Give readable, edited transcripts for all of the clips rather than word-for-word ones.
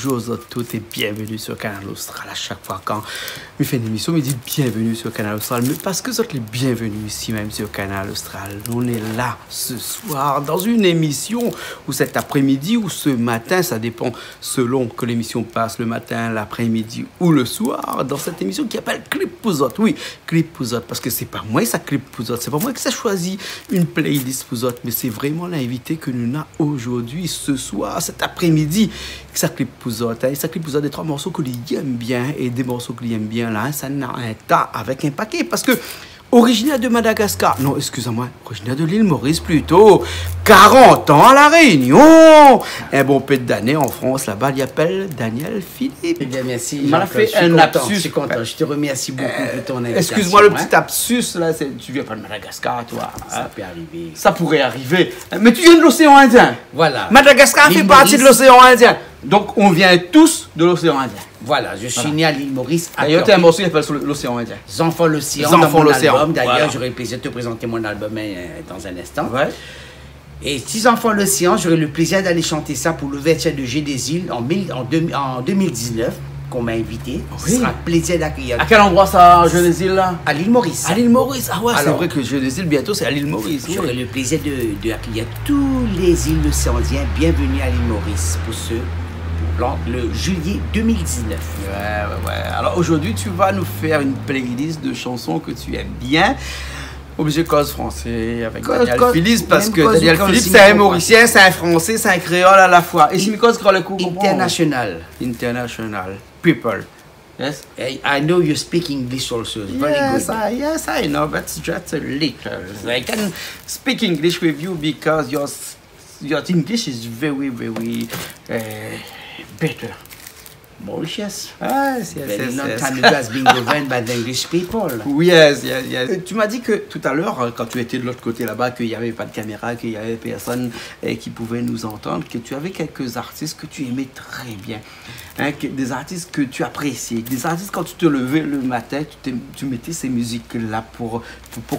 bonjour à tous et bienvenue sur Canal Austral. À chaque fois quand je fais une émission, je dis bienvenue sur Canal Austral. Mais parce que vous êtes les bienvenus ici même sur Canal Austral. On est là ce soir dans une émission ou cet après-midi ou ce matin. Ça dépend selon que l'émission passe le matin, l'après-midi ou le soir. Dans cette émission qui s'appelle Clip Pouzotte. Oui, Clip Pouzotte. Parce que c'est pas moi ça Clip Pouzotte. C'est pas moi qui ça choisi une playlist Pouzotte. Mais c'est vraiment l'invité que nous avons aujourd'hui, ce soir, cet après-midi. Ça Clip Pouzotte. Ça Clip Pouzotte des trois morceaux que lui aime bien et des morceaux que lui aime bien là. Ça n'a un tas avec un paquet. Parce que originaire de Madagascar, non, excusez-moi, originaire de l'île Maurice plutôt, 40 ans à La Réunion, un bon peu d'années en France, là-bas, il appelle Daniel Philippe. Eh bien, merci. Il m'a fait un lapsus. Je suis content, je te remercie beaucoup pour ton invitation. Excuse-moi le petit lapsus, là, tu viens pas de Madagascar, toi. Ça peut arriver. Ça pourrait arriver. Mais tu viens de l'océan Indien. Voilà. Madagascar fait partie de l'océan Indien. Donc, on vient tous de l'océan Indien. Voilà, je suis né à l'île Maurice. D'ailleurs, tu as un morceau qui s'appelle l'océan Indien. Enfants l'océan, dans mon album. D'ailleurs, j'aurai le plaisir de te présenter mon album dans un instant. Ouais. Et 6 enfants l'océan, j'aurai le plaisir d'aller chanter ça pour l'ouverture de Jeux des îles en 2019, qu'on m'a invité. Oui. Ce sera un plaisir d'accueillir. À quel endroit ça, Jeux des îles, là? À l'île Maurice. À l'île Maurice, ah ouais, c'est Alors, vrai que Jeux des îles, bientôt, c'est à l'île Maurice. J'aurai le plaisir d'accueillir tous les îles océaniennes. Bienvenue à l'île Maurice pour ce le juillet 2019. Ouais. Alors aujourd'hui, tu vas nous faire une playlist de chansons que tu aimes bien. Obligé cause français avec Daniel Philippe, parce que Daniel Philippe, c'est un Mauricien, c'est un Français, c'est un créole à la fois. Et si cause le coup international. International. People. Yes? I know you speak English also. Very good. Yes, I know, but just a little. I can speak English with you because your English is very, very better. Mauritius. Yes. Very long time ago has been governed by the English people. Yes. Tu m'as dit que tout à l'heure, quand tu étais de l'autre côté là-bas, qu'il n'y avait pas de caméra, qu'il n'y avait personne qui pouvait nous entendre, que tu avais quelques artistes que tu aimais très bien. Hein, des artistes que tu appréciais. Des artistes, quand tu te levais le matin, tu mettais ces musiques-là pour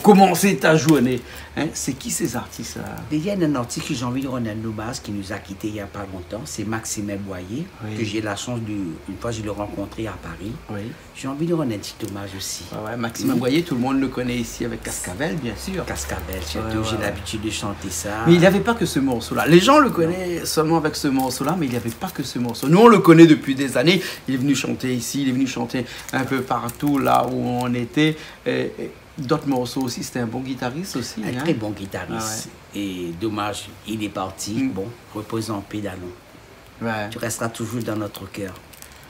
commencer ta journée. Hein, c'est qui ces artistes-là? Il y a un artiste que j'ai envie de rendre un hommage qui nous a quittés il n'y a pas longtemps. C'est Maximin Boyer, que j'ai la chance une fois je l'ai rencontré à Paris. Oui. J'ai envie de rendre un petit hommage aussi. Maximin Boyer, tout le monde le connaît ici avec Cascavel, bien sûr. Cascavel, j'ai l'habitude de chanter ça. Mais il n'y avait pas que ce morceau-là. Les gens le connaissent seulement avec ce morceau-là, mais il n'y avait pas que ce morceau. Nous, on le connaît depuis des années. Il est venu chanter ici, il est venu chanter un peu partout là où on était. D'autres morceaux aussi, c'était un bon guitariste aussi. Un très bon guitariste. Et dommage, il est parti. Bon, repose en paix, Danon. Tu resteras toujours dans notre cœur.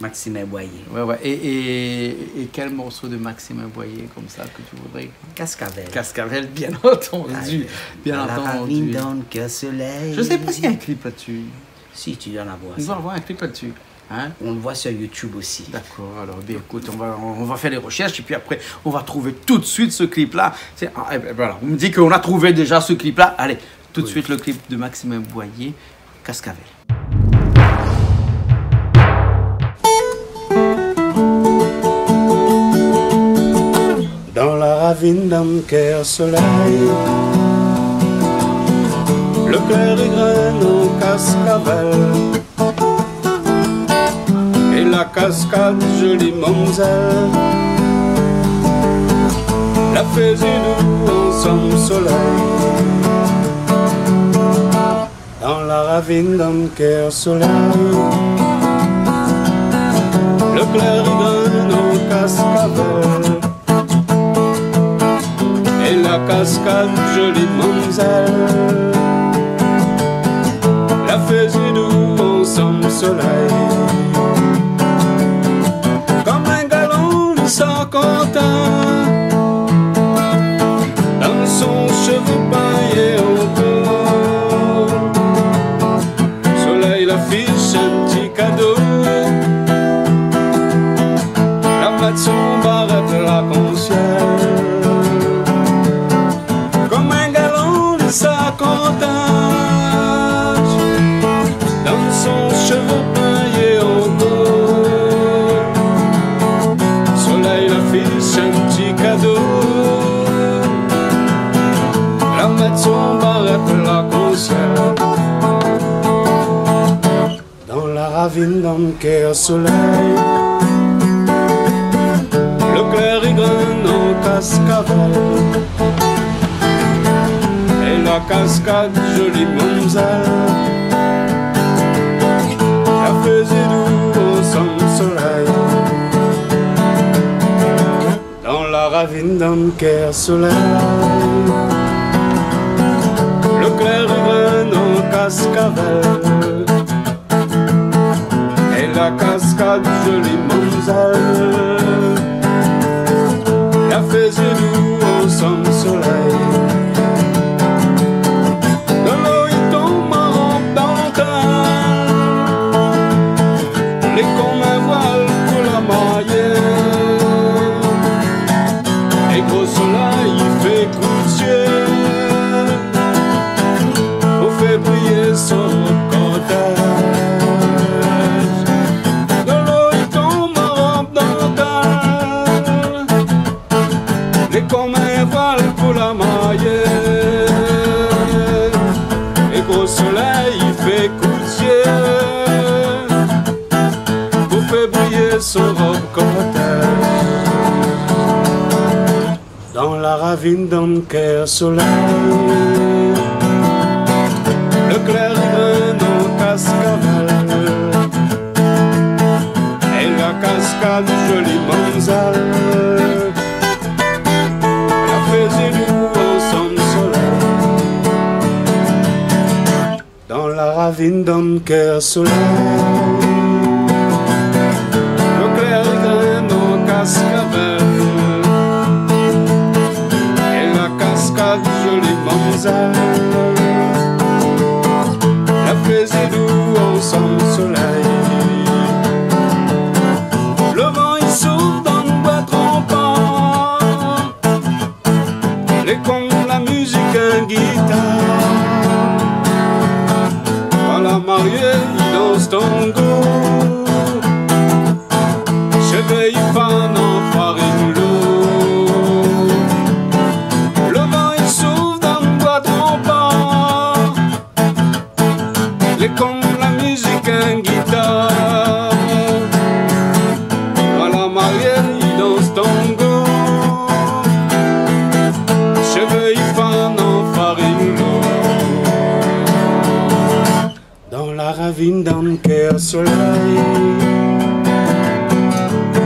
Maximin Boyer. Et quel morceau de Maximin Boyer comme ça que tu voudrais? Cascavel. Cascavel, bien entendu. Bien entendu. Je sais pas s'il y a un clip là-dessus. Si, tu dois l'avoir. On va avoir un clip là-dessus. Hein? On le voit sur YouTube aussi. D'accord, alors bien écoute, on va faire les recherches et puis après on va trouver tout de suite ce clip-là. Voilà, on me dit qu'on a trouvé déjà ce clip-là. Allez, tout de suite le clip de Maximin Boyer, Cascavel. Dans la ravine d'un cœur soleil, le clair égrène en Cascavel. Et la cascade, jolie mamselle, la faisait nous ensemble soleil. Dans la ravine d'un cœur soleil, le clair égrène en Cascavel. Et la cascade, jolie mamselle, la faisait nous ensemble soleil. Comme un galon de Saint-Quentin, dans son cheveu paillé au cou, soleil l'affiche un petit cadeau, la patte son barrette l'arc-en-ciel. Comme un galon de Saint-Quentin, dans son cheveu paillé au cou, soleil l'affiche un petit cadeau, la mettre son barrette l'arc-en-ciel. Dans la ravine dans le cœur soleil. Le clair y graine en cascavelle. Et la cascade, jolie monzelle, la faisait doux au sang soleil. Dans la ravine dans le cœur soleil. Le clair y graine en cascavelle. Et la cascade, jolie monzelle, la faisait doux au sang soleil. De l'eau il tombe en dentelle, les comme un voile pour la mailler. Et gros soleil il fait coucher, pour faire briller son cortège. Comme un voile pour la mailler. Et gros soleil il fait coucher, pour faire briller son robe cortège. Dans la ravine dans le cœur soleil. Le clair y graine en cascavelle. Et la cascade jolie monzelle, faisait doux au sang soleil. Dans la ravine dans le cœur soleil. Le clair y graine en cascavelle. Et la cascade jolie monzelle, la faisait doux au sang soleil. Le vent il souffle dans le bois trompant, et comme la musique un guitare. À la mariée il danse tango, cheveux il fan en farine l'eau. Le vent il souffle dans le bois trompant, et comme la musique un guitare. À la mariée il danse tango, cheveux y fan en farine l'eau. Dans la ravine dans le cœur soleil.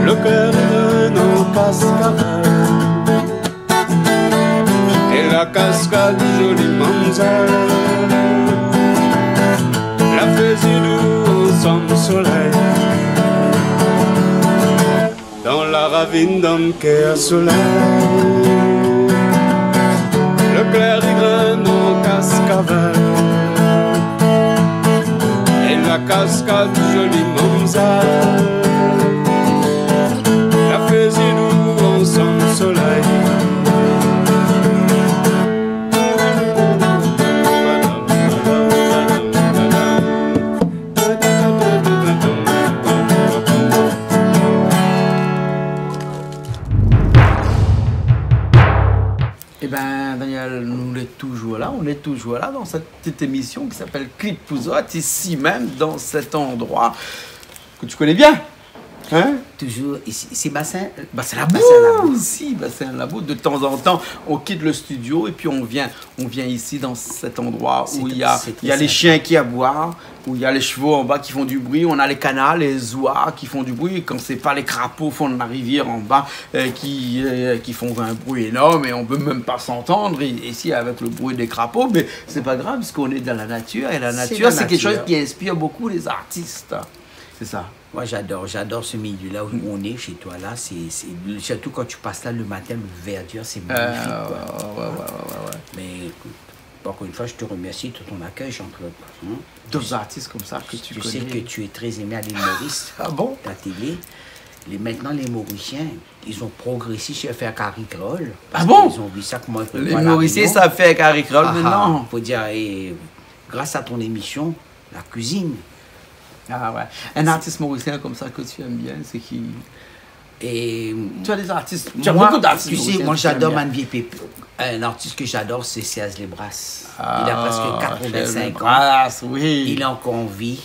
Le cœur en cascavelle. Et la cascade jolie monzelle, la faisait doux au sang soleil. Dans la ravine dans le cœur soleil. Le clair y graine en cascavelle. Et la cascade jolie monzelle, la faisait doux au sang soleil. Eh ben, Daniel, on est toujours là dans cette petite émission qui s'appelle Clip Pouzotte, ici même, dans cet endroit que tu connais bien. Hein? Toujours ici, c'est Bassin Labou. Si, Bassin Labou. De temps en temps, on quitte le studio et puis on vient ici dans cet endroit où il y a les chiens qui aboient, où il y a les chevaux en bas qui font du bruit, on a les canals, les oies qui font du bruit, et quand c'est pas les crapauds au fond de la rivière en bas qui font un bruit énorme et on peut même pas s'entendre ici avec le bruit des crapauds, mais c'est pas grave parce qu'on est dans la nature et la nature c'est quelque chose qui inspire beaucoup les artistes. C'est ça. Moi, j'adore ce milieu-là où on est, chez toi, là. Surtout quand tu passes là le matin, le verdure, c'est magnifique. Ouais. Mais écoute, encore une fois, je te remercie de ton accueil, Jean-Claude. D'autres artistes comme ça que tu connais. Je sais que tu es très aimé à l'île Maurice. Ah bon? Ta télé. Maintenant, les Mauriciens, ils ont progressé chez faire caricrole. Ah bon? Ils ont vu ça comment les Mauriciens savent faire caricrole maintenant. Faut dire, et grâce à ton émission, la cuisine. Ah ouais. Un artiste mauricien comme ça que tu aimes bien, c'est qui? Et tu as des artistes. Tu as beaucoup d'artistes. Tu sais, moi j'adore Manvier Pépé. Un artiste que j'adore, c'est Serge Lebras. Il a presque 85 ans. Oui. Il est encore en vie.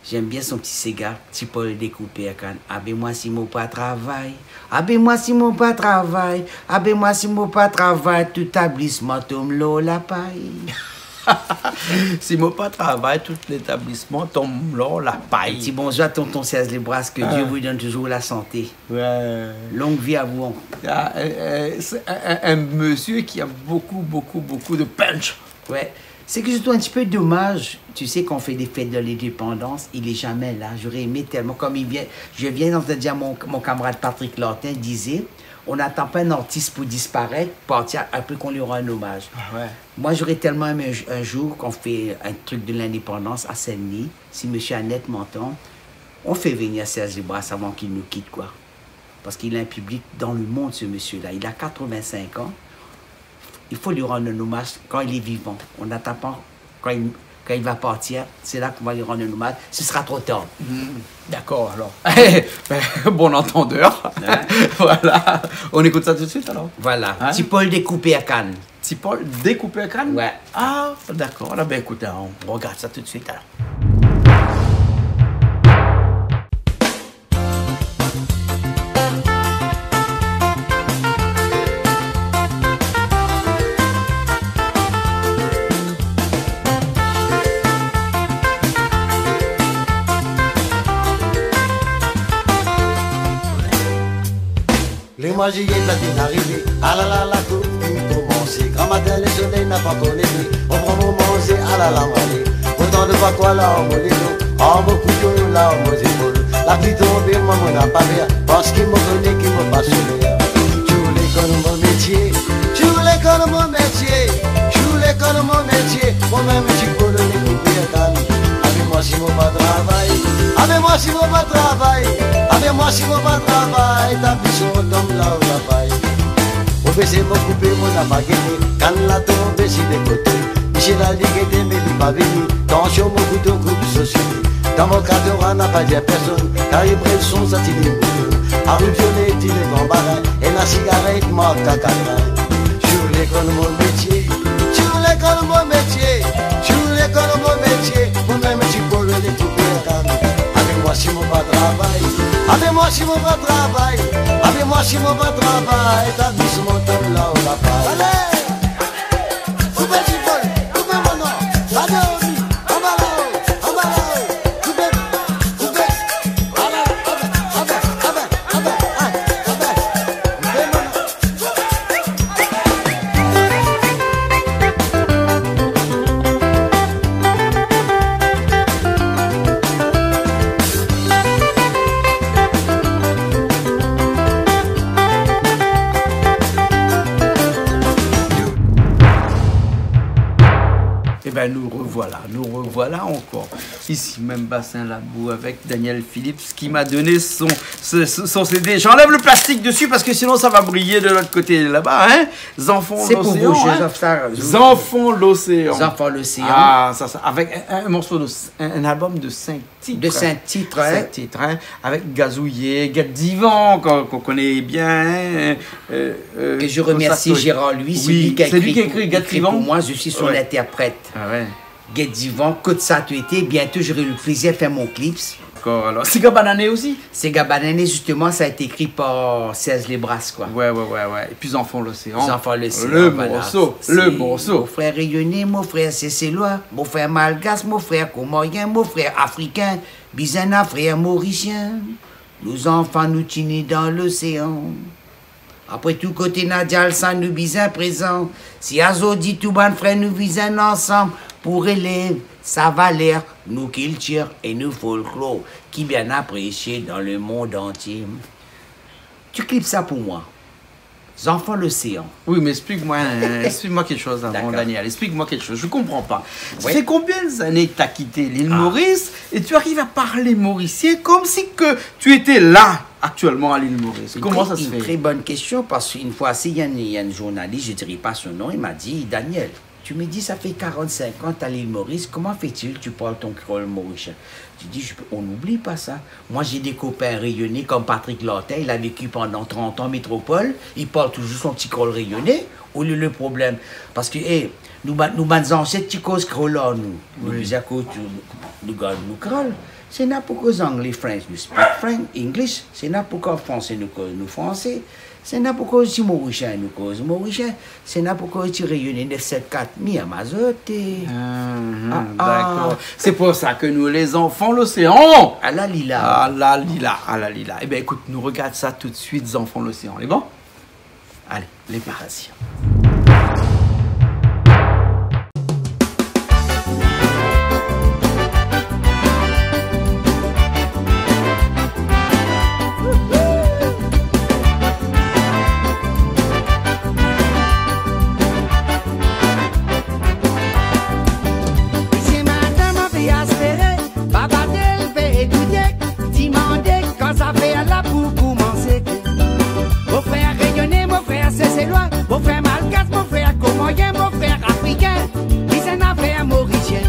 J'aime bien son petit cigare, petit Paul découpé à canne. Abe-moi si mon pas travail. Abe-moi si mon pas travail. Abe-moi si mon pas travail. Tout établissement tombe l'eau la paille. Si moi pas travail, tout l'établissement tombe là, la paille. Petit bonjour à tonton Serge Lesbras, que Dieu vous donne toujours la santé. Ouais. Longue vie à vous. C'est un monsieur qui a beaucoup de punch. Ouais. C'est que je trouve un petit peu dommage. Tu sais qu'on fait des fêtes de l'indépendance, il est jamais là. J'aurais aimé tellement, comme il vient. Je viens d'entendre dire mon camarade Patrick Lortin disait, on n'attend pas un artiste pour disparaître, partir après qu'on lui rend un hommage. Ouais. Moi, j'aurais tellement aimé un jour qu'on fait un truc de l'indépendance à Saint-Denis. Si M. Annette m'entend, on fait venir Serge Lesbras avant qu'il nous quitte, quoi. Parce qu'il a un public dans le monde, ce monsieur-là. Il a 85 ans. Il faut lui rendre un hommage quand il est vivant. On n'attend pas quand il va partir. C'est là qu'on va lui rendre un hommage. Ce sera trop tard. D'accord, alors. Bon entendeur. Hein? Voilà. On écoute ça tout de suite, alors. Voilà. Hein? Petit Paul découpé à Cannes. Petit Paul découpé à canne? Ouais. Ah, d'accord. Alors, ben écoutez, on regarde ça tout de suite, alors. Les magies latines arrivées, ah là là, la coupe qui commencé. Grand matin, le soleil n'a pas encore levé. On prend mon manger, ah là là, malé. Autant de fois quoi là, on les dos. Oh, mon couteau, là, on aux épaules. La pluie tombée, moi, mon appareil. Parce qu'il me connaît, qu'il me passe sur l'air. Je voulais connaître mon métier. Je voulais connaître mon métier. Je voulais connaître mon métier. Moi-même, je suis collé, coupé à canne. Avec moi, si mon pas travail. Avec moi, si mon pas travail. Avec moi, si mon pas travail. T'as pris son tombe là où la paille. Au baisser, mon coupé, mon appareil. Quand la tombe, c'est des côtés. Michel a dit qu'il était, mais il n'est pas venu. Tension, mon couteau, coupe société. Dans mon cadre, on n'a pas dit à personne. Car il prend le son, ça tire les boutons. À rue violet, il est grand barin. Et la cigarette, moi, cacarin. Je voulais connaître mon métier. Je voulais connaître mon métier. Je voulais connaître mon métier. Moi-même, je suis pour le découper à canne. Avec moi, si mon pas travail. Avec moi, si mon pas travail. Avec moi, si mon pas travail. T'as vu ce mon temps là, on l'a pas. Allez! Coupez du bol, coupez mon nom. Allez, on y, on va là-haut, on va là-haut. Coupez, coupez. Allez, coupez mon nom. Ben nous revoilà encore. Ici même Bassin Labou avec Daniel Phillips qui m'a donné son CD. J'enlève le plastique dessus parce que sinon ça va briller de l'autre côté là-bas, hein. Enfants C'est pour vous, l'océan. Enfants l'océan. Enfants l'océan. Ah, ça, avec un morceau un album de 5 titres. De 5 titres, hein. 5 titres, hein, avec Gazouillet, Guette Divan, qu'on connaît bien. Hein, que je remercie Gérard Louis, c'est lui qui a écrit Guette Divan. pour moi, je suis son interprète. Ah ouais. Guette Divan, Côte Saint-Été, bientôt j'aurai le plaisir de faire mon clip. D'accord, alors. Sega Banané aussi? Sega Banané, justement, ça a été écrit par Serge Lesbras, quoi. Ouais. Et puis Enfants l'océan. Enfants l'océan. Le voilà. morceau. Mon frère rayonné, mon frère cécélois, mon frère malgache, mon frère comorien, mon frère africain, Bizana, frère mauricien. Nos enfants nous tinés dans l'océan. Après tout côté Nadia, ça nous bisin présent. Si Azo dit tout bon frère, nous visons ensemble. Pour élèves, ça va l'air, nous culture et nous folklore, qui bien apprécié dans le monde entier. Tu clips ça pour moi. Enfants l'océan. Oui, mais explique-moi quelque chose avant, Daniel. Explique-moi quelque chose. Je comprends pas. Ça fait combien d'années que tu as quitté l'île Maurice et tu arrives à parler mauricien comme si que tu étais là actuellement à l'île Maurice? Comment ça se fait? Une très bonne question parce qu'une fois, il y a un journaliste, je ne dirai pas son nom, il m'a dit, Daniel, tu me dis, ça fait 45 ans à l'île Maurice, comment fait-il tu parles ton créole mauricien? Je dis, on n'oublie pas ça. Moi, j'ai des copains rayonnés comme Patrick Lortin, il a vécu pendant 30 ans en métropole, il parle toujours son petit créole rayonné. Où est le problème? Parce que, nous anciens petits causes créole, nous. Nous créole. c'est n'a pas qu'aux anglais, French, nous speak French, English, c'est n'a pas qu'aux français, nous cause nous français, c'est n'a pas qu'aux mauriciens, nous cause mauriciens, c'est n'a pas qu'aux réunions 974, mi amazote. D'accord. C'est pour ça que nous, les enfants, l'océan. À la lila. À la lila, à la lila. Eh bien, écoute, nous regarde ça tout de suite, les enfants, l'océan. Les bons? Allez, les parasites. Mon frère malgache, mon frère comorien, mon frère africain, il s'en a fait un mauricien.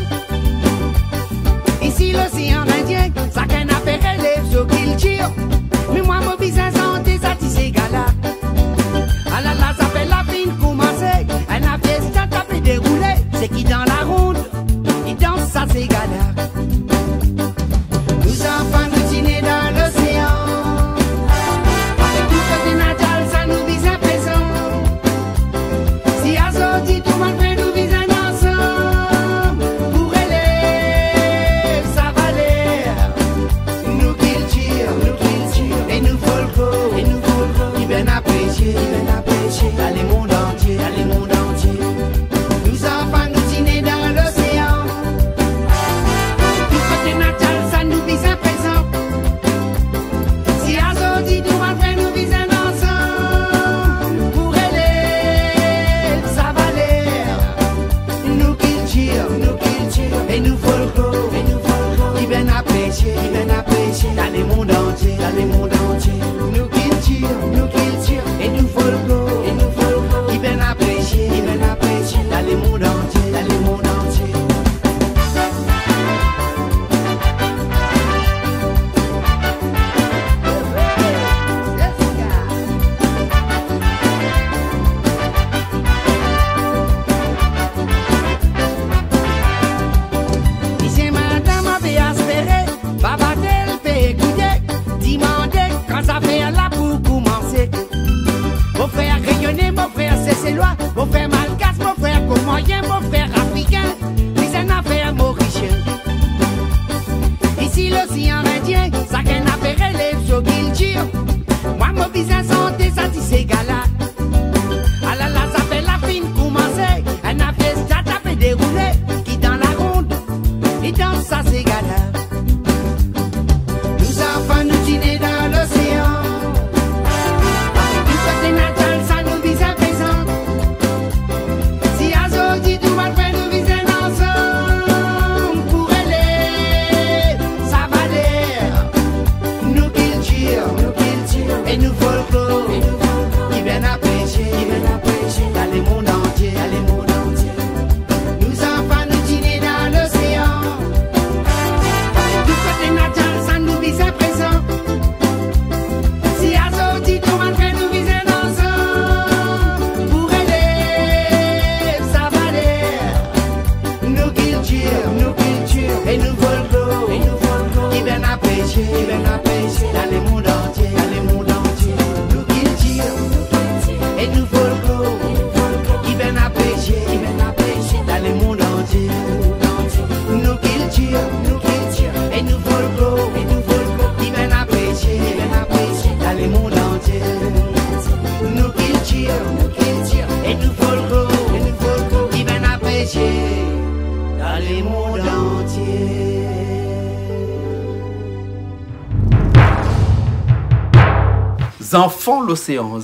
Ici l'océan Indien, ça qu'un affaire élève sur qu'il tire. Mais moi mon business santé, ça tisse gala. Ah là là, ça fait la fine commencer. Un affaire ça tape déroulé, c'est qui dans la ronde, il danse ça c'est gala. Nous enfants nous dîner dans l'océan. Avec tout ce que natal, ça nous vise à présent. Si à sorti tout le monde fait nous vise ensemble. Pour élève, ça va l'air. Nous qu'il tire, et nous folko, qui viennent apprécier, dans les mondes entiers, Nous enfants nous dîner dans l'océan. Tout côté natal, ça nous vise à présent. Si à sorti tout le monde fait nous vise ensemble. Pour élève, ça va l'air. Nous qu'il tire, et nous folko, qui viennent apprécier, dans les mondes entiers, Nous qu'il tire, et nous folko, qui viennent apprécier, dans les mondes entiers, Ici madame avait espéré, babatel fait écouter, demander quand ça fait là pour commencer. Mon frère rayonné, mon frère c'est loin, mon frère malgache, mon frère comorien, mon frère africain, c'est une affaire mauricien. Ici l'océan Indien, ça qu'un affaire élève sur qu'il tire. Moi mon business santé, ça tisse gala. Ah là là, ça fait la fine commencer, un affaire ça tape déroulé, qui dans la ronde, et dans ça c'est gala. Nous enfants nous dîner dans l'océan. Du côté natal, ça nous vise à présent. Si à sorti tout le monde fait nous vise ensemble. Pour élève, ça va l'air. Nous qu'il tire, et nous folklore, qui viennent apprécier, dans les mondes entiers, Nous enfants nous dîner dans l'océan. Du côté natal, ça nous vise à présent. Si à sorti tout le monde fait nous vise ensemble. Pour élève, ça va l'air. Nous qu'il tire, et nous folklore, qui viennent apprécier, dans les mondes entiers, Nous qu'il tire, et nous folklore, qui viennent apprécier, dans les mondes entiers. Nous qu'il tire, et nous folklore, qui viennent apprécier, dans les mondes entiers. Nous qu'il tire, et nous folklore, qui viennent apprécier, dans les mondes entiers. Enfants l'océan,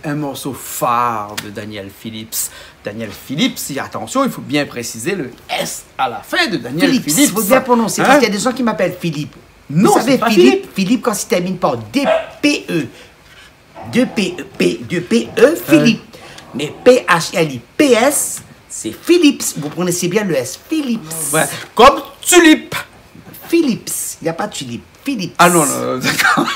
un morceau phare de Daniel Phillips. Daniel Phillips, et attention, il faut bien préciser le S à la fin de Daniel Phillips. Il faut bien prononcer, parce qu'il y a des gens qui m'appellent Philippe. Non, vous savez, c'est pas Philippe, quand il termine par DPE, Philippe. Mais PHLIPS, c'est Philips. Vous prononcez bien le S, Philips. Ouais, comme tulipe. Philips, il n'y a pas de tulipe. Philips. Ah non, non, d'accord.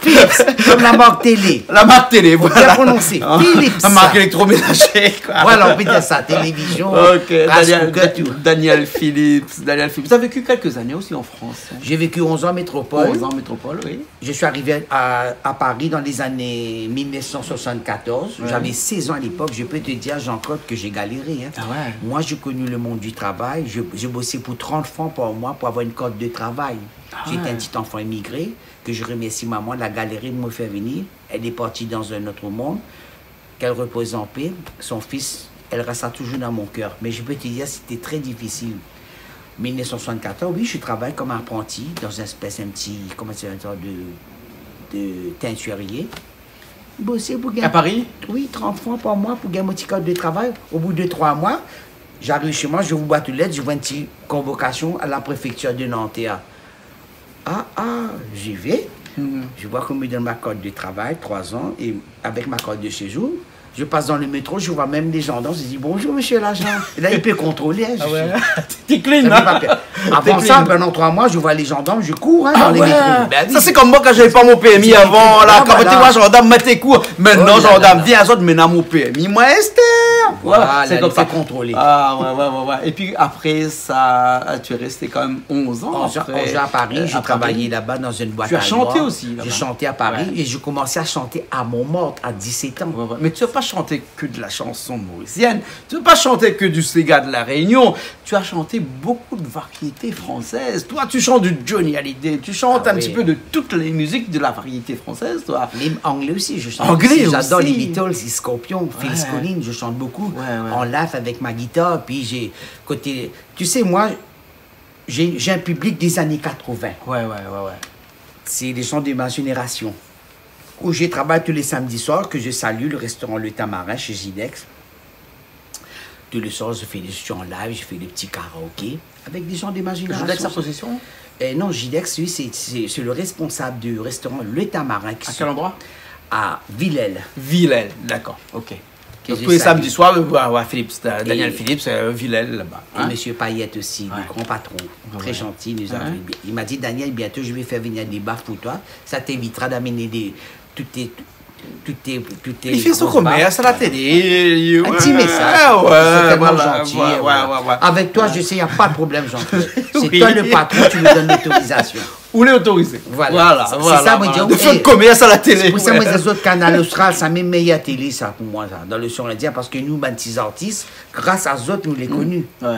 Philips, comme la marque télé. La marque télé, Faut voilà. bien prononcer. Philips. La marque électroménager, quoi. Voilà, on peut dire ça, télévision. Ok, radio, tout. Daniel Philips. Daniel Philips. Vous avez vécu quelques années aussi en France. Hein? J'ai vécu 11 ans en métropole. 11 ans en métropole, oui. Je suis arrivé à Paris dans les années 1974. Ouais. J'avais 16 ans à l'époque. Je peux te dire, Jean-Claude, que j'ai galéré. Hein. Ah ouais. Moi, j'ai connu le monde du travail. Je bossais pour 30 francs par mois pour avoir une carte de travail. J'étais ouais. un petit enfant immigré que je remercie maman de la galérie de me faire venir. Elle est partie dans un autre monde. Qu'elle repose en paix. Son fils, elle restera toujours dans mon cœur. Mais je peux te dire, c'était très difficile. 1974, oui, je travaille comme apprenti dans une espèce, un petit, comment c'est, un genre de teinturier. Bosser pour gagner. À Paris? Oui, 30 francs par mois pour gagner mon petit code de travail. Au bout de 3 mois, j'arrive chez moi, je vous boîte aux lettres, je vois une petite convocation à la préfecture de Nanterre. J'y vais. Je vois qu'on me donne ma carte de travail, 3 ans, et avec ma carte de séjour. Je passe dans le métro, je vois même des gendarmes, je dis bonjour monsieur l'agent. Et là, il peut contrôler. Hein, T'es clean, ça hein? fait pas peur. Avant ça, pendant 3 mois, je vois les gendarmes, je cours hein, dans les métros. Ben oui. Ça, c'est comme moi quand j'avais pas mon PMI avant. Là, quand voilà. tu vois, gendarme, mets tes cours. Maintenant, Oh là gendarme, là. viens à autres, maintenant mon PMI. Moi, Esther. Voilà, c'est comme il ça. fait contrôler. Ah, ouais. Et puis après, ça, tu es resté quand même 11 ans. 11 ans à Paris, j'ai travaillé là-bas dans une boîte Tu as à chanté noix. aussi là-bas. J'ai chanté à Paris Ouais. et je commençais à chanter à Montmartre à 17 ans. Ouais. Mais tu n'as pas chanté que de la chanson mauricienne, tu n'as pas chanté que du Sega de la Réunion, tu as chanté beaucoup de variétés françaises. Toi, tu chantes du Johnny Hallyday, tu chantes un oui. petit peu de toutes les musiques de la variété française, toi. Les anglais aussi, je chante. Anglais aussi. J'adore aussi. les Beatles, les Scorpions, Phil Collins, je chante beaucoup. Ouais. En live avec ma guitare. Puis j'ai côté. Tu sais, moi, j'ai un public des années 80. Ouais. C'est des gens de ma génération. Où je travaille tous les samedis soirs, que je salue, le restaurant Le Tamarin chez Gidex. Tous les soirs, je fais des shows en live, je fais des petits karaokés avec des gens de ma génération. Gidex à possession? Non, Gidex, lui, c'est le responsable du restaurant Le Tamarin. À quel endroit? À Villèle. Villèle, d'accord, ok. Que Donc, je tous les salue. samedis soirs, Philips, Daniel Et- Philips, Villèle là-bas. Et hein. Monsieur Payette aussi, le grand patron, très gentil. Il m'a dit, Daniel, bientôt je vais faire venir des baffes pour toi. Ça t'évitera d'amener toutes tes Il fait son grosses commerce à baffes. la télé. Un petit message. Ouais, C'est tellement voilà, gentil. ouais. Avec toi, je sais, il n'y a pas de problème, Jean-Claude. C'est Oui. toi le patron, tu me donnes l'autorisation. Où les autorisé. Voilà. C'est ça, moi, je dis, De faire ok. commerce à la télé. C'est pour ça, ouais. moi, les autres canaux australes, ça met meilleure télé, ça, pour moi, ça, dans le son indien, parce que nous, ben, petits artistes, grâce à eux autres, nous les connus. Ouais.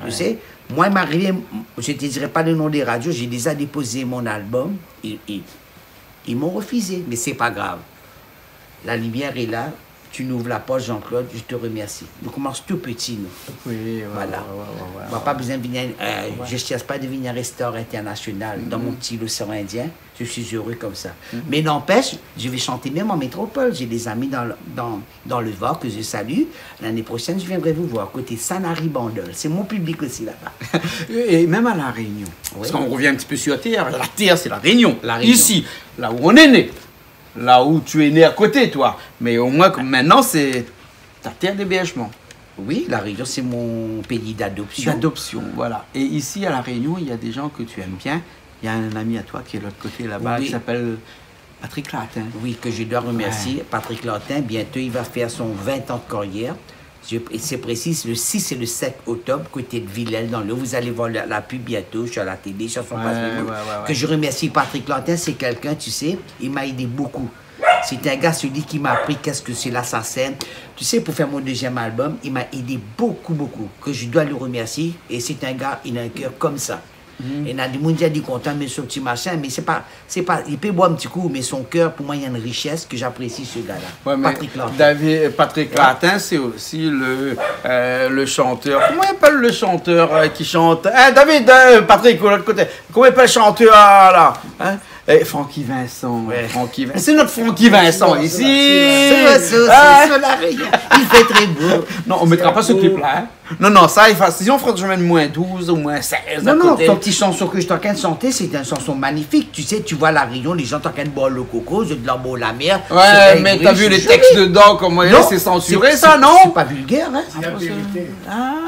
Tu sais, moi, il m'est arrivé, je ne te dirai pas le nom des radios, j'ai déjà déposé mon album, ils m'ont refusé, mais c'est pas grave. La lumière est là, tu nous ouvres la porte, Jean-Claude, je te remercie. Nous commençons tout petit, nous. Oui, Voilà. On n'a pas besoin de venir, je ne cherche pas de venir à un restaurant international dans mon petit océan Indien. Je suis heureux comme ça. Mais n'empêche, je vais chanter même en métropole. J'ai des amis dans le Var que je salue. L'année prochaine, je viendrai vous voir, côté Sanary Bandol. C'est mon public aussi là-bas. Et même à La Réunion. Parce qu'on revient un petit peu sur la Terre. La Terre, c'est la Réunion. La Réunion. Ici, là où on est né. Là où tu es né à côté, toi. Mais au moins, comme maintenant, c'est ta terre d'hébergement. Oui, la Réunion, c'est mon pays d'adoption. D'adoption, voilà. Et ici, à La Réunion, il y a des gens que tu aimes bien. Il y a un ami à toi qui est de l'autre côté là-bas, Oui. qui s'appelle Patrick Latin. Oui, que je dois remercier. Patrick Latin, bientôt, il va faire son 20 ans de carrière. Et c'est précis, le 6 et le 7 octobre, côté de Villèle, dans l'eau. Vous allez voir la pub bientôt sur la télé, sur son page Facebook. ouais. Que je remercie Patrick Latin, c'est quelqu'un, tu sais, il m'a aidé beaucoup. C'est un gars, celui qui m'a appris qu'est-ce que c'est l'assassin. Tu sais, pour faire mon deuxième album, il m'a aidé beaucoup, que je dois le remercier. Et c'est un gars, il a un cœur comme ça. Et il y a des gens qui disent content, mais ce petit machin, mais c'est pas, il peut boire un petit coup, mais son cœur, pour moi, il y a une richesse que j'apprécie, ce gars-là. Ouais, mais Patrick Latin. Patrick Latin, c'est aussi le chanteur. Comment il appelle le chanteur qui chante? David, Patrick, de l'autre côté. Comment il appelle le chanteur là? Hein? Francky Vincent. Ouais. Francky Vincent. C'est notre Francky Vincent ici. C'est la Réunion. Il fait très beau. Non, on mettra pas ce clip-là. Hein? Non, ça, sinon on fera toujours moins 12 ou moins 16. Non, à non, côté. ton petit chanson que je suis en train de chanter, c'est une chanson magnifique. Tu sais, tu vois la Réunion, les gens sont en train de boire le coco, de leur boire la mer. Ouais, mais t'as vu les textes dedans, comment c'est censuré, ça, non? C'est pas vulgaire, hein?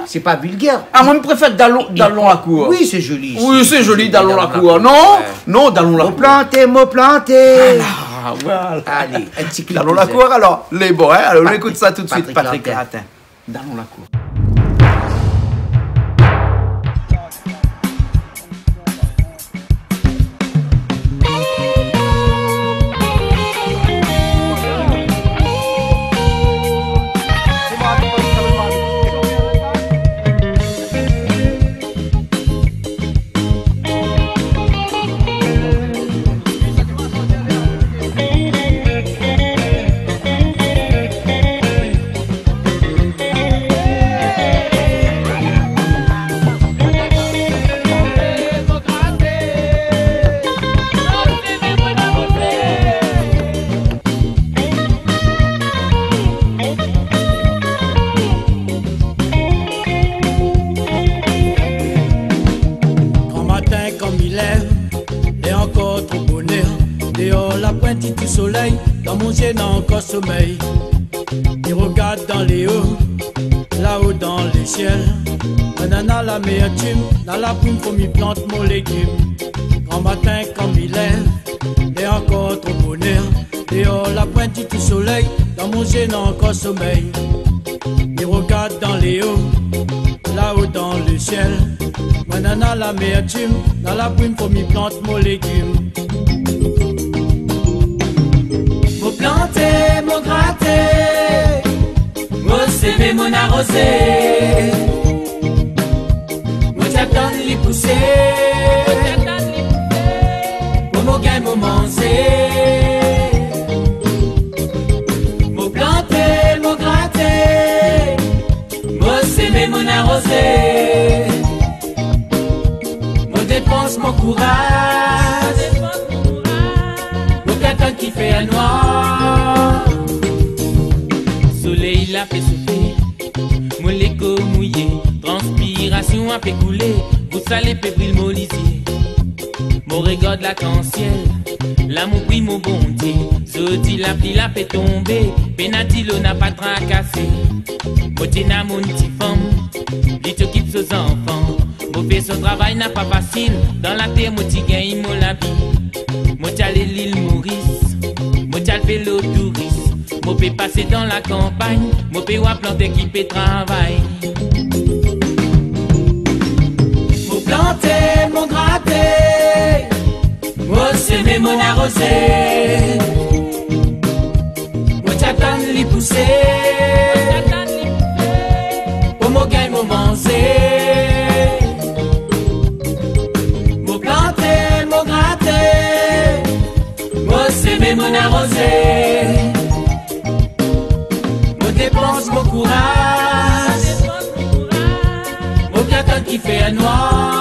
C'est pas vulgaire. Ah, moi, je préfère Dallon la cour. Oui, c'est joli. Oui, c'est joli, Dallon la cour. Non, Ouais. non, Dallon la Au cour. planté, mot planté. Ah, voilà. Allez, un petit clip. Dans la cour, alors, les bons, hein? Alors, on écoute ça tout de suite, Patrick Patrick Latin. Latin. Dans la cour. Du soleil, dans mon ciel n'a encore sommeil. Il regarde dans les hauts, là-haut dans les ciels. Banana la meilleure tune, dans la pomme pour m'y plante mon légume. Grand matin comme il lève, et encore trop bonheur. Dehors la pointe du soleil, dans mon ciel n'a encore sommeil. Il regarde dans les hauts, là-haut dans le ciel. Banana la meilleure tune, dans la pomme pour m'y plante mon légume. Planté, mon gratté, mon sémé, mon arrosé, mon j'attends les pousser, pour mon gain, mon manger. Mon planté, mon gratté, mon sémé, mon arrosé, mon dépense, mon courage. Qui fait un noir. Soleil l'a fait souffler, mon léco mouillé, transpiration a fait couler, vous salez fébrile mon lisier. Mon regarde l'arc-en-ciel, l'amour pris mon bonté, Zodi la pluie l'a fait tomber, Penatilo n'a pas tracassé. Motina mon petit femme, il t'occupe ses enfants, mon fait son travail n'a pas facile, dans la terre mon petit gagne mon la vie. Moi t'allais l'île Maurice, moi t'allais fait l'autouriste, moi peux passer dans la campagne, moi peux planter qui peut travailler. Moi planter, mon gratter, moi s'aimer, mon arroser, moi t'attends les pousser, pour moi gagner, moi manger. Moi planter, mon gratter, moi s'aimer, mon arroser, moi dépense, mon courage, moi t'attends qui fait un noir.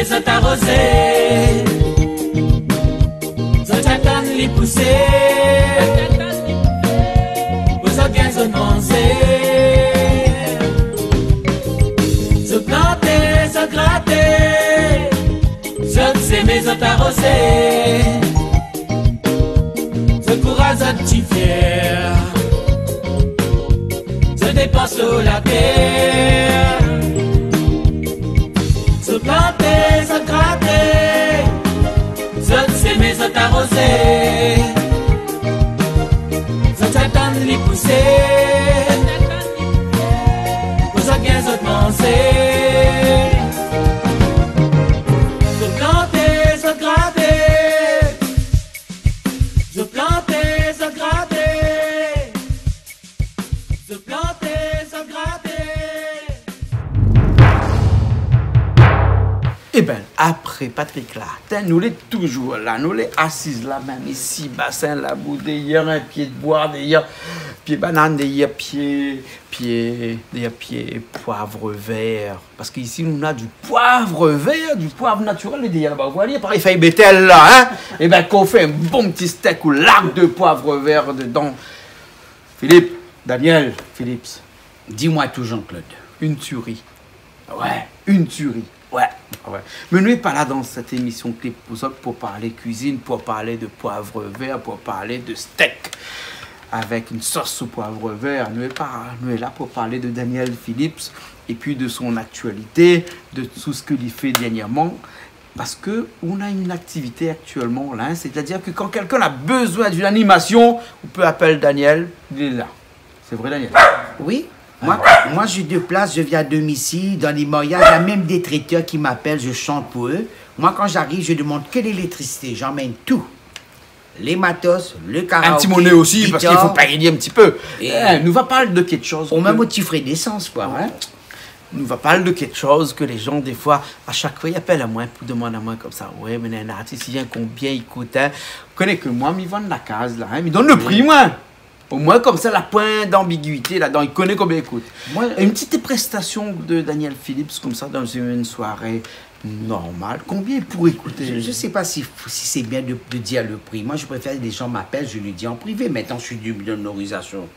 Ça t'arroser, ça t'attend les pousser, vous en gain de manger, se planter, se gratter, je s'aimer, se t'arroser, ce courage à t'y faire, se dépense sur la terre. Se planter, se gratter, se s'aimer, se t'arroser, se t'attendre les pousser, pour ça bien se penser. Se planter, se gratter, se planter, se gratter, se planter, se gratter. Eh bien, après Patrick Latin, nous l'est toujours là, nous l'est assises là, même ici, bassin, la boue, d'ailleurs, un pied de bois, d'ailleurs, pied banane, d'ailleurs, pied poivre vert. Parce qu'ici, nous avons du poivre vert, du poivre naturel, et d'ailleurs, bah, vous voyez, par les feuilles bételles là, hein, et bien, qu'on fait un bon petit steak ou l'arc de poivre vert dedans. Philippe, Daniel, Philips, Dis-moi tout, Jean-Claude. Une tuerie. Ouais. Une tuerie. Ouais. Ouais. Mais nous n'est pas là dans cette émission Clip pour parler cuisine, pour parler de poivre vert, pour parler de steak avec une sauce au poivre vert. Nous est là pour parler de Daniel Phillips et puis de son actualité, de tout ce qu'il fait dernièrement. Parce qu'on a une activité actuellement là, c'est-à-dire que quand quelqu'un a besoin d'une animation, on peut appeler Daniel, il est là. C'est vrai, Daniel? Oui. Moi, j'ai 2 places, je viens à domicile, dans les mariages, il y a même des traiteurs qui m'appellent, je chante pour eux. Moi, quand j'arrive, je demande que l'électricité, j'emmène tout. Les matos, le karaoké, un petit monnaie aussi, guitare, parce qu'il faut payer un petit peu. Et nous va parler de quelque chose. au même petit frais d'essence, quoi. Ouais. Nous va parler de quelque chose que les gens, des fois, à chaque fois, ils appellent à moi pour demander à moi comme ça. Ouais, mais un artiste, il vient combien, il coûte. Hein. Vous connaissez que moi, ils vendent la case, là. Hein, ils donnent le prix, moi. Au moins, comme ça, la pointe d'ambiguïté là-dedans, il connaît combien il coûte. Moi, Une petite prestation de Daniel Phillips, comme ça, dans une soirée normale, combien il pourrait coûter? je ne sais pas si c'est bien de dire le prix. Moi, je préfère que les gens m'appellent, je le dis en privé. Maintenant, je suis de l'honorisation.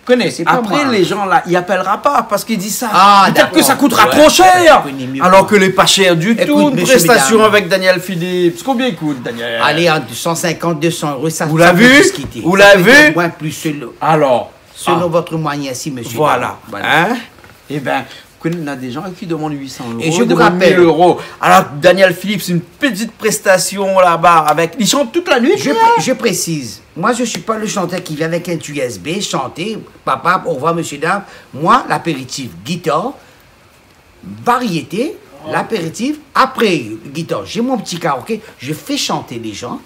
Connaissez, pas après, moi. les gens là, ils appellera pas parce qu'ils disent ça. Ah, Peut-être d'accord. que ça coûtera Ouais, trop cher. je connais mieux Alors que que n'est pas cher du Écoute, tout. Une messieurs, prestation mesdames. avec Daniel Phillips. Combien il coûte, Daniel? Allez, à 150, 200 euros, ça Vous ça l'avez peut vu? discuter. Vous Ça l'avez peut vu? être moins plus Alors, selon votre moyen, si monsieur. voilà. Voilà. Hein? Eh bien, on a des gens qui demandent 800 euros. Et je vous demandent rappelle- 1000 euros. Alors, Daniel Phillips, une petite prestation là-bas avec. Il chante toute la nuit. Je précise, moi je ne suis pas le chanteur qui vient avec un USB chanter, papa, au revoir monsieur, dame. Moi, l'apéritif, guitare, variété, l'apéritif, après guitare, j'ai mon petit karaoké, je fais chanter les gens.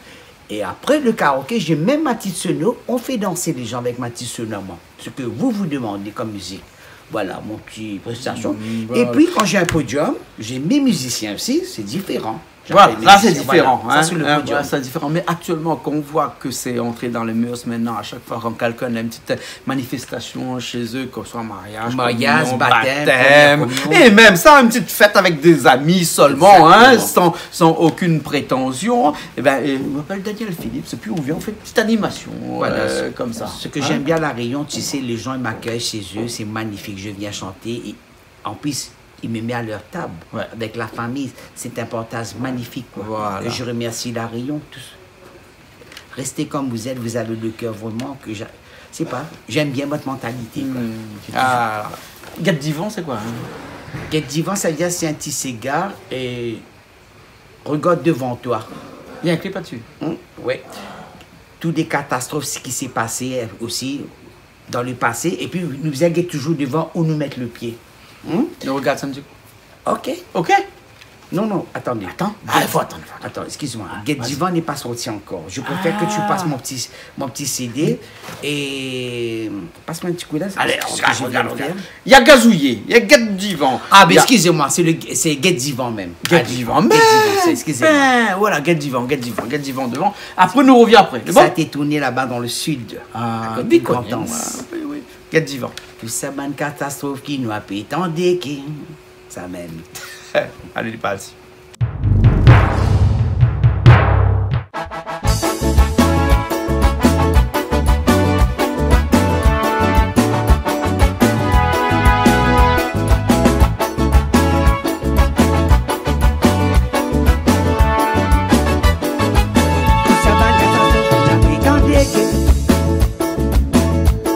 Et après le karaoké, j'ai même ma petite sono, on fait danser les gens avec ma petite sono, moi. Ce que vous demandez comme musique. Voilà, mon petit prestation. voilà. Et puis, quand j'ai un podium, j'ai mes musiciens aussi, c'est différent. Voilà, J'appelle là mes c'est musiciens, différent. voilà. Hein? Ça, c'est le Hein, podium. voilà, c'est différent. Mais actuellement, quand on voit que c'est entré dans les mœurs maintenant, à chaque fois quand quelqu'un a une petite manifestation chez eux, que ce soit mariage, communion, baptême, communion. et même ça, une petite fête avec des amis seulement, hein, sans aucune prétention, et ben, on m'appelle Daniel Phillips, et puis on vient, on fait une petite animation, Voilà, comme ça. Ce que hein. j'aime bien à La Réunion, tu sais, les gens ils m'accueillent chez eux, c'est magnifique. Je viens chanter et en plus, ils me mettent à leur table Ouais. avec la famille. C'est un partage magnifique. Quoi. Voilà. Et je remercie La Réunion tous. Restez comme vous êtes, vous avez le cœur vraiment que c'est pas, j'aime bien votre mentalité. Quoi. Ah, Gâte Divan, c'est quoi hein? Get divan, ça veut dire c'est un petit cigare et regarde devant toi. Il y a un clip là-dessus. Ouais. Toutes des catastrophes ce qui s'est passé aussi dans le passé. Et puis nous avons toujours devant où nous mettre le pied. On regarde ça un petit coup. Ok. Ok. Non, attendez. Attends. Ah, il faut attendre. Attends, excuse-moi. Get Divan n'est pas sorti encore. Je préfère que tu passes mon petit CD et passe-moi un petit coup là. Allez, ce que je viens de faire. Il y a Gazouillé, il y a Gâte Divan. Ah, mais Il y a- excusez-moi, c'est Get Divan même. Get Allez, Divan, Get mais Divan, excusez-moi. voilà, Get Divan devant. Après, nous revient après. C'est Ça a bon? été tourné là-bas dans le sud. Ah, à côté bien de connu, Coutances. oui, oui. Get Divan. Tout ça, une catastrophe qui nous a pétendé, qui ça même. Allez, les passes.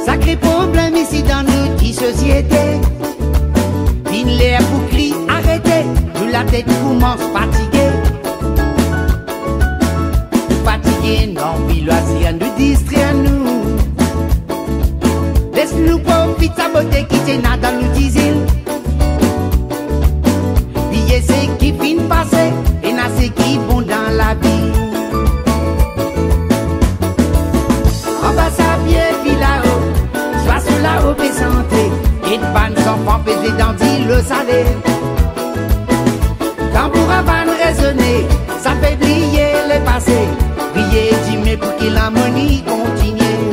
Sacré problème ici dans notre petite société. Une l'air pour crier, arrêtez. Nous la tête commence fatiguée. Fatigué, non, puis loisir nous distraire nous. Laisse-nous profiter sa beauté qui t'est dans nous disait. Billet c'est qui fin passer et n'a c'est qui bon dans la vie. En bas ça bien puis là-haut, soit sous la haut et santé, et de ban sans fan pesé dans le salé. Quand pour avant raisonner, ça fait briller le passé, briller mais pour que l'harmonie continue.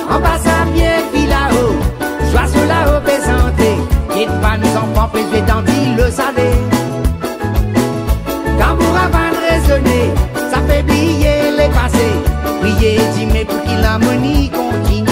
En bas ça bien puis là-haut, soit sous la haut et santé, et de ban sans fan pesé dans le salé. Quand pour avant raisonner, ça fait briller le passé, briller mais pour que l'harmonie continue.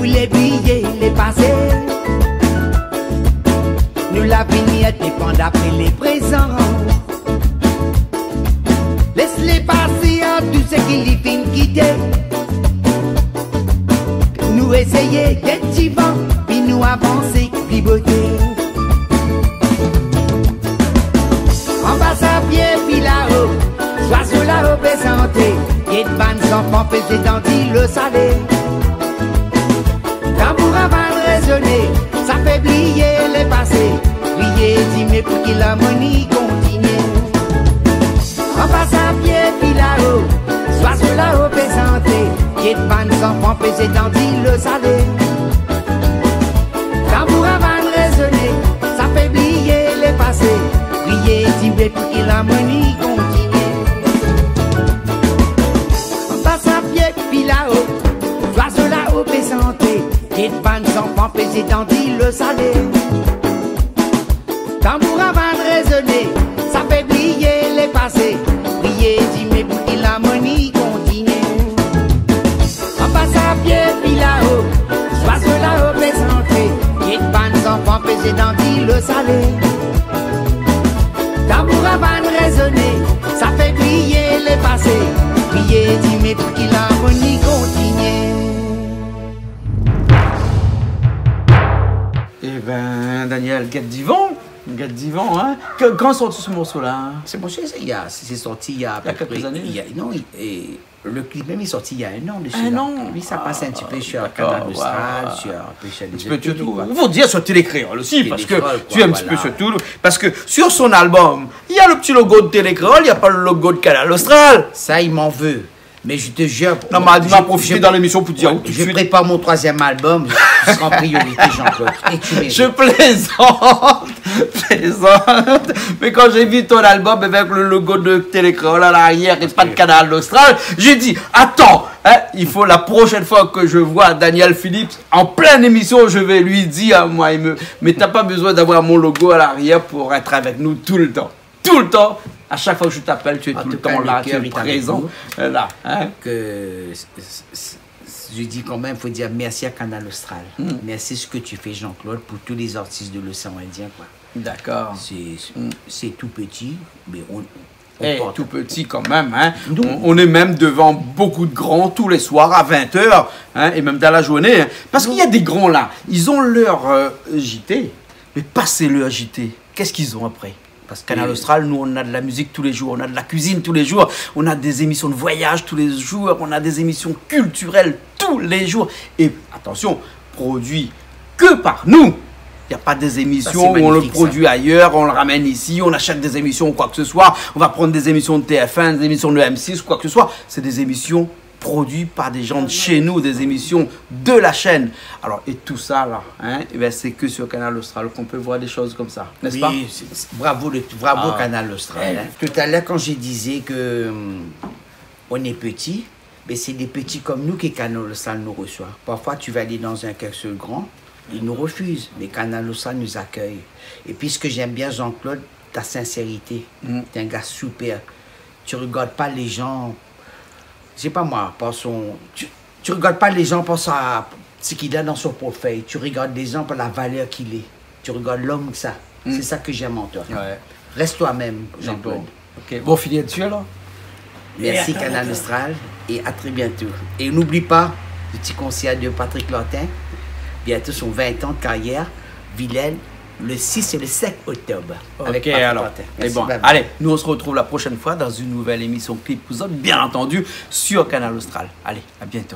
voulez briller les passés. Nous l'avenir dépend d'après les présents. Laisse-les passer à tout ce qui les fait quitter. Nous essayer d'être vivants, puis nous avancer, puis beauté. En bas à pied, puis là-haut, soit sur la haut et santé. Et de bandes enfants pesés dans le salé. Tambour avant de résonner, ça fait oublier les passés. Prier, mais pour que l'harmonie continue. En bas à pied, puis là-haut, soit sur la haut et santé. Et de bandes enfants pesés dans le salé. Tambour avant de résonner, ça fait oublier les passés. Prier, mais pour que l'harmonie continue. Là-haut, soit sur la haut et santé, et de bandes enfants pesés dans le salé. Tambour avant de résonner, ça fait briller les passés. Prier, mais pour que l'harmonie continue. En passe à pied, puis là-haut, soit sur la haut et santé, et de bandes enfants pesés dans le salé. Tambour avant de résonner, ça fait briller les passés. Prier, mais pour que l'harmonie continue. Eh ben, Daniel, Get Divan, hein. Quand sorti ce morceau-là? C'est bon, c'est sorti il y a quelques années. Non, et le clip même est sorti il y a un an. Un an? Oui, ça passe un petit peu sur Canal Austral, sur un petit peu sur tout. Il faut dire sur Télécréole aussi, parce que tu es un petit peu sur tout. Parce que sur son album, il y a le petit logo de Télécréole, il n'y a pas le logo de Canal Austral. Ça, il m'en veut. Mais je te jure... Non, mais il m'a profité dans l'émission pour dire... Je prépare mon 3e album, je serai en priorité, Jean-Claude. Je plaisante. Mais quand j'ai vu ton album avec le logo de Télécréole à l'arrière et pas de Canal Austral, j'ai dit, attends, hein, il faut la prochaine fois que je vois Daniel Philippe en pleine émission, je vais lui dire, moi, mais t'as pas besoin d'avoir mon logo à l'arrière pour être avec nous tout le temps. Tout le temps. À chaque fois que je t'appelle, tu es tout le temps là, tu es présent. Là, hein? Je dis quand même, il faut dire merci à Canal Austral. Merci ce que tu fais, Jean-Claude, pour tous les artistes de l'océan Indien. D'accord. C'est tout petit, mais on tout petit quand même. Hein? On est même devant beaucoup de grands tous les soirs à 20h, hein, et même dans la journée. Hein, parce qu'il y a des grands là, ils ont leur JT, mais passez leur JT. Qu'est-ce qu'ils ont après? Parce que Canal Austral, nous, on a de la musique tous les jours, on a de la cuisine tous les jours, on a des émissions de voyage tous les jours, on a des émissions culturelles tous les jours. Et attention, produit que par nous. Il n'y a pas des émissions où on le produit ailleurs, on le ramène ici, on achète des émissions ou quoi que ce soit. On va prendre des émissions de TF1, des émissions de M6 ou quoi que ce soit. C'est des émissions produites par des gens de chez nous, des émissions de la chaîne. Alors, et tout ça, là, hein, c'est que sur Canal Austral qu'on peut voir des choses comme ça, n'est-ce pas? Oui, bravo Canal Austral. Hein. Tout à l'heure, quand je disais que on est petit, mais c'est des petits comme nous que Canal Austral nous reçoit. Parfois, tu vas aller dans un quelque grand, ils nous refusent, mais Canal Austral nous accueille. Et puis, ce que j'aime bien, Jean-Claude, ta sincérité. T'es un gars super. Tu regardes pas les gens... Je sais pas moi, par son... Tu regardes pas les gens par ce qu'il a dans son portefeuille. Tu regardes les gens par la valeur qu'il est. Tu regardes l'homme que ça. C'est ça que j'aime en toi. Ouais. Reste toi-même, Jean-Claude. Ok, bon, finis dessus alors. Merci Canal Austral et à très bientôt. Et n'oublie pas le petit concert de Patrick Lortin. Bientôt son 20 ans de carrière. Vilaine. Le 6 et le 7 octobre. Ok, alors. Et bon, allez, nous on se retrouve la prochaine fois dans une nouvelle émission Clip vous autres, bien entendu, sur Canal Austral. Allez, à bientôt.